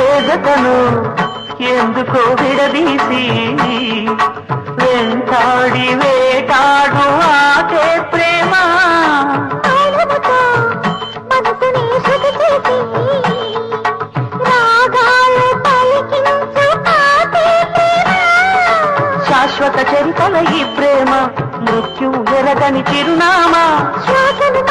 ఏదతను ఎందుకో విడదీసి వెంటాడి వేటాడు ఆటే ప్రేమ శాశ్వత చరితల ఈ ప్రేమ మృత్యు ఎరగని చిరునామా శ్వాసను